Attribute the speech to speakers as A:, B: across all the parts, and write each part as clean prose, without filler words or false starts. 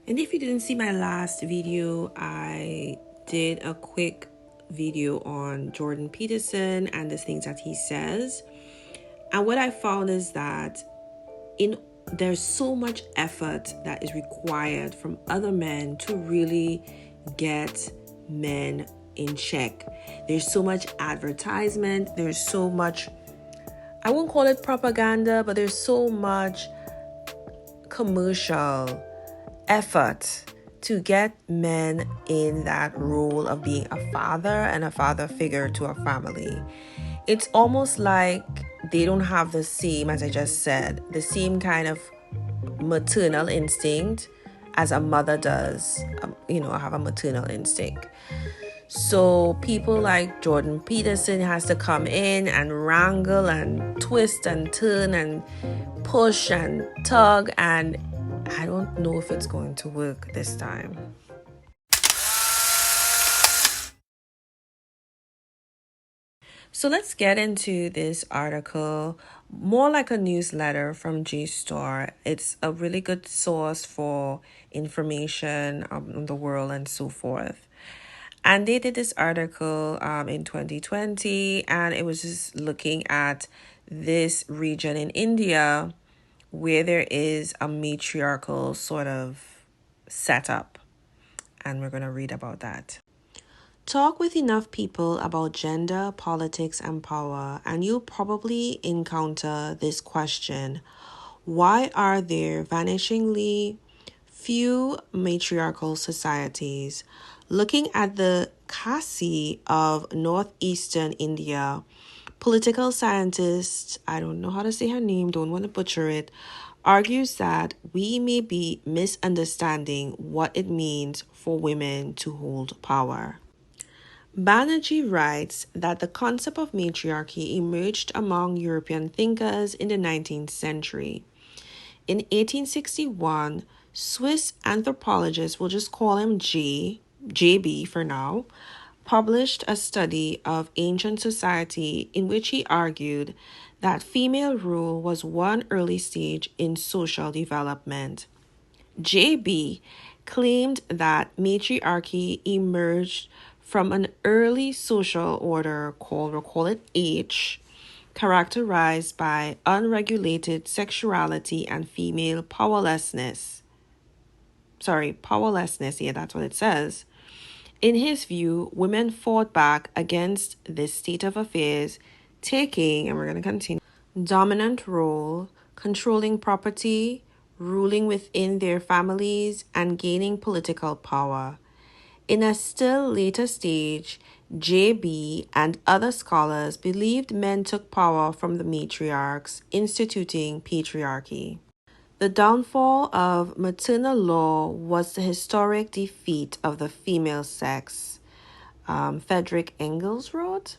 A: And if you didn't see my last video, I did a quick video on Jordan Peterson and the things that he says. And what I found is that there's so much effort that is required from other men to really get men in check. There's so much advertisement, there's so much, I won't call it propaganda, but there's so much commercial effort to get men in that role of being a father and a father figure to a family. It's almost like they don't have the same, as I just said, the same kind of maternal instinct as a mother does, have a maternal instinct. So people like Jordan Peterson has to come in and wrangle and twist and turn and push and tug, and I don't know if it's going to work this time. So let's get into this article, more like a newsletter from JSTOR. It's a really good source for information on the world and so forth. And they did this article in 2020, and it was just looking at this region in India where there is a matriarchal sort of setup. And we're going to read about that. Talk with enough people about gender, politics, and power, and you'll probably encounter this question: why are there vanishingly few matriarchal societies? Looking at the Kasi of northeastern India, political scientist, I don't know how to say her name, don't want to butcher it, argues that we may be misunderstanding what it means for women to hold power. Banerjee writes that the concept of matriarchy emerged among European thinkers in the 19th century. In 1861, Swiss anthropologist, we'll just call him JB for now, published a study of ancient society in which he argued that female rule was one early stage in social development. JB claimed that matriarchy emerged from an early social order we'll call it H, characterized by unregulated sexuality and female powerlessness. Powerlessness, yeah, that's what it says. In his view, women fought back against this state of affairs, taking, and we're going to continue, dominant role, controlling property, ruling within their families, and gaining political power. In a still later stage, J.B. and other scholars believed men took power from the matriarchs, instituting patriarchy. The downfall of maternal law was the historic defeat of the female sex. Frederick Engels wrote,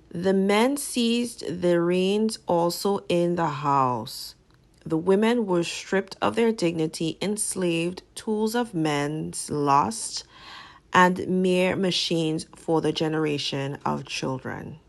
A: "The men seized the reins also in the house. The women were stripped of their dignity, enslaved, tools of men's lust, and mere machines for the generation of children."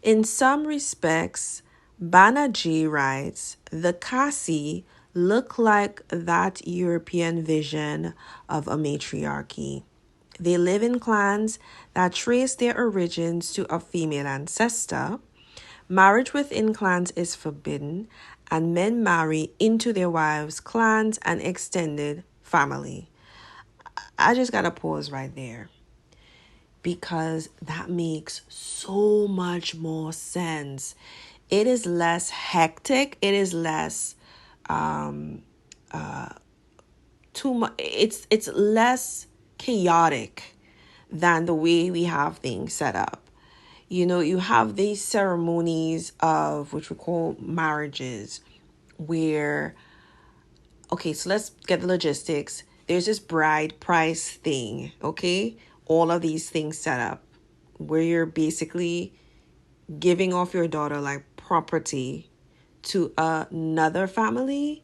A: In some respects, Banerjee writes, the Kasi look like that European vision of a matriarchy. They live in clans that trace their origins to a female ancestor. Marriage within clans is forbidden, and men marry into their wives' clans and extended family. I just gotta pause right there, because that makes so much more sense. It is less hectic. It is less too much. It's less chaotic than the way we have things set up. You have these ceremonies of which we call marriages, where, okay, so let's get the logistics. There's this bride price thing, okay? All of these things set up where you're basically giving off your daughter like property to another family.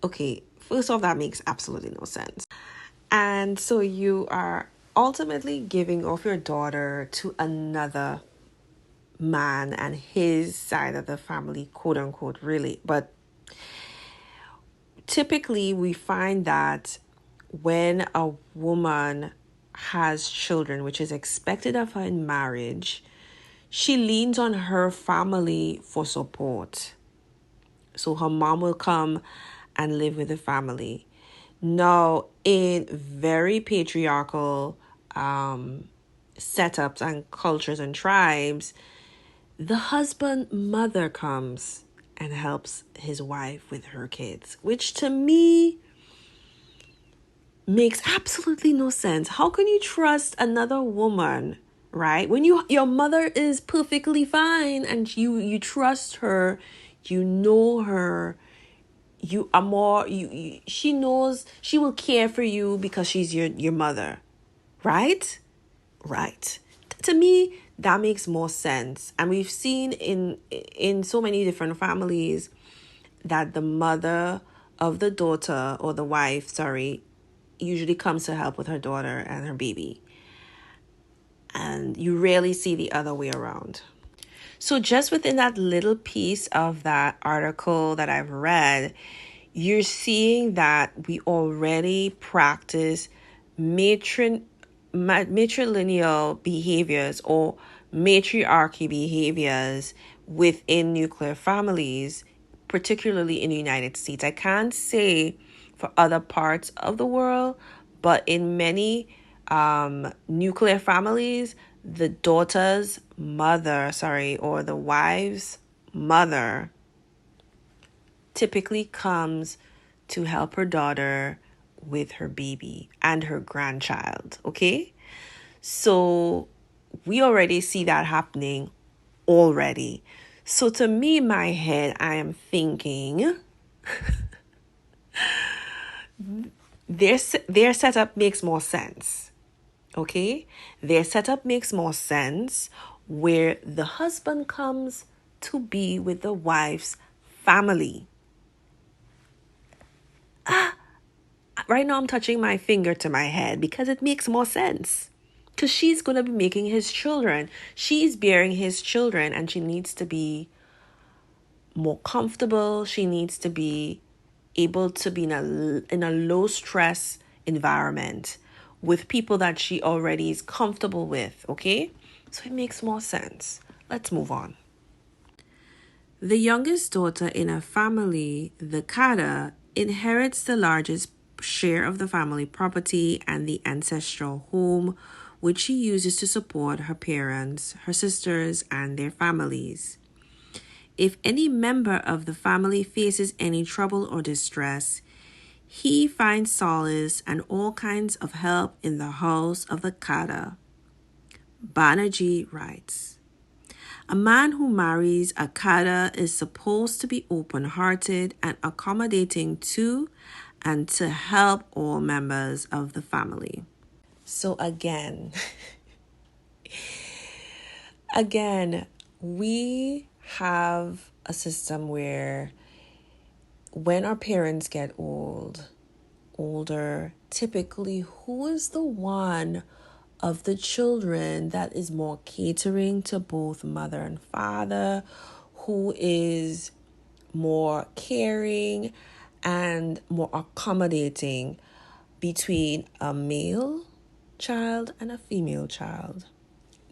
A: Okay, first off, that makes absolutely no sense. And so you are ultimately giving off your daughter to another man and his side of the family, quote unquote, really. But typically we find that when a woman has children, which is expected of her in marriage, she leans on her family for support. So her mom will come and live with the family. Now, in very patriarchal setups and cultures and tribes, the husband mother comes and helps his wife with her kids, which to me makes absolutely no sense. How can you trust another woman, right? When your mother is perfectly fine and you trust her, you know her, you are more she knows she will care for you because she's your mother, right? Right. To me, that makes more sense. And we've seen in so many different families that the mother of the daughter, or the wife, sorry, usually comes to help with her daughter and her baby. And you rarely see the other way around. So just within that little piece of that article that I've read, you're seeing that we already practice matrilineal behaviors or matriarchy behaviors within nuclear families, particularly in the United States. I can't say for other parts of the world, but in many nuclear families, the daughter's mother, or the wife's mother typically comes to help her daughter with her baby and her grandchild. Okay? So we already see that happening already. So to me, in my head, I am thinking their setup makes more sense. Okay? Their setup makes more sense where the husband comes to be with the wife's family. Right now I'm touching my finger to my head because it makes more sense. Because she's going to be making his children. She's bearing his children and she needs to be more comfortable. She needs to be able to be in a low stress environment with people that she already is comfortable with, okay? So it makes more sense. Let's move on. The youngest daughter in a family, the Kada, inherits the largest share of the family property and the ancestral home, which she uses to support her parents, her sisters, and their families. If any member of the family faces any trouble or distress, he finds solace and all kinds of help in the house of the Kada. Banerjee writes, a man who marries a Kada is supposed to be open-hearted and accommodating to and to help all members of the family. So again, we have a system where when our parents get older, typically who is the one of the children that is more catering to both mother and father, who is more caring and more accommodating between a male child and a female child?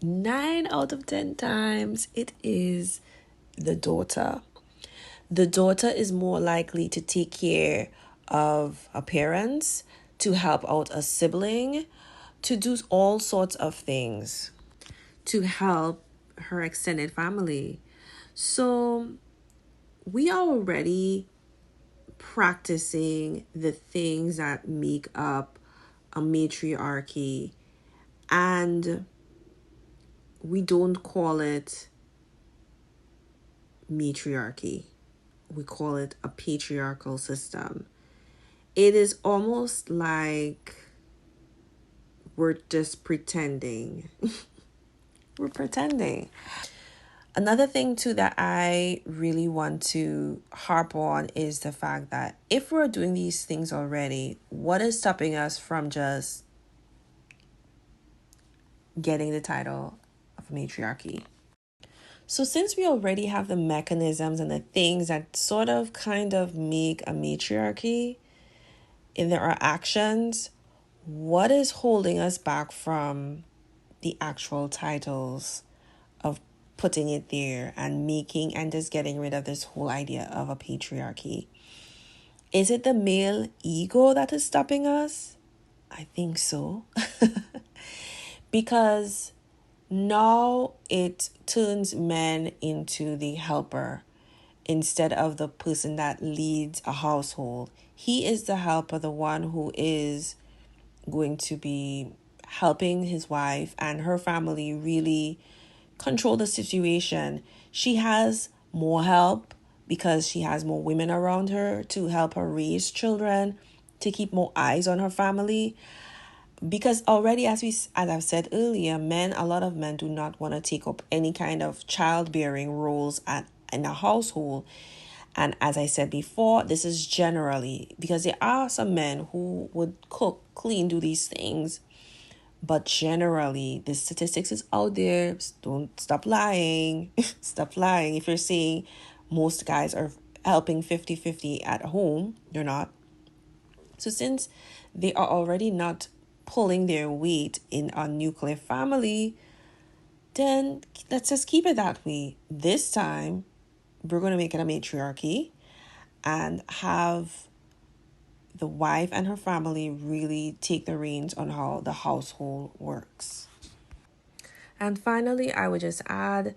A: 9 out of 10 times it is the daughter. The daughter is more likely to take care of her parents, to help out a sibling, to do all sorts of things to help her extended family. So we are already practicing the things that make up a matriarchy, and we don't call it matriarchy. We call it a patriarchal system. It is almost like we're just pretending. We're pretending. Another thing too that I really want to harp on is the fact that if we're doing these things already, what is stopping us from just getting the title of matriarchy? So since we already have the mechanisms and the things that sort of kind of make a matriarchy in our actions, what is holding us back from the actual titles of putting it there and making and just getting rid of this whole idea of a patriarchy? Is it the male ego that is stopping us? I think so. Because now it turns men into the helper instead of the person that leads a household. He is the helper, the one who is going to be helping his wife and her family really control the situation. She has more help because she has more women around her to help her raise children, to keep more eyes on her family. Because already, as I've said earlier, a lot of men do not want to take up any kind of childbearing roles in a household. And as I said before, this is generally because there are some men who would cook, clean, do these things. But generally, the statistics is out there. Don't stop lying. Stop lying. If you're saying most guys are helping 50-50 at home, they're not. So since they are already not pulling their weight in a nuclear family, then let's just keep it that way. This time, we're going to make it a matriarchy and have the wife and her family really take the reins on how the household works. And finally, I would just add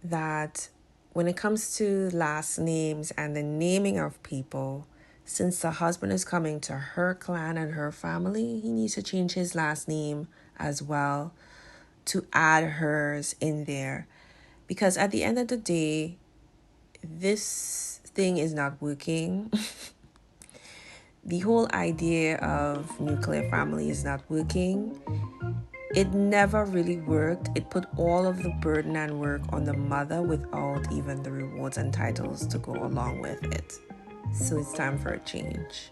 A: that when it comes to last names and the naming of people, since the husband is coming to her clan and her family, he needs to change his last name as well to add hers in there. Because at the end of the day, this thing is not working. The whole idea of nuclear family is not working. It never really worked. It put all of the burden and work on the mother without even the rewards and titles to go along with it. So it's time for a change.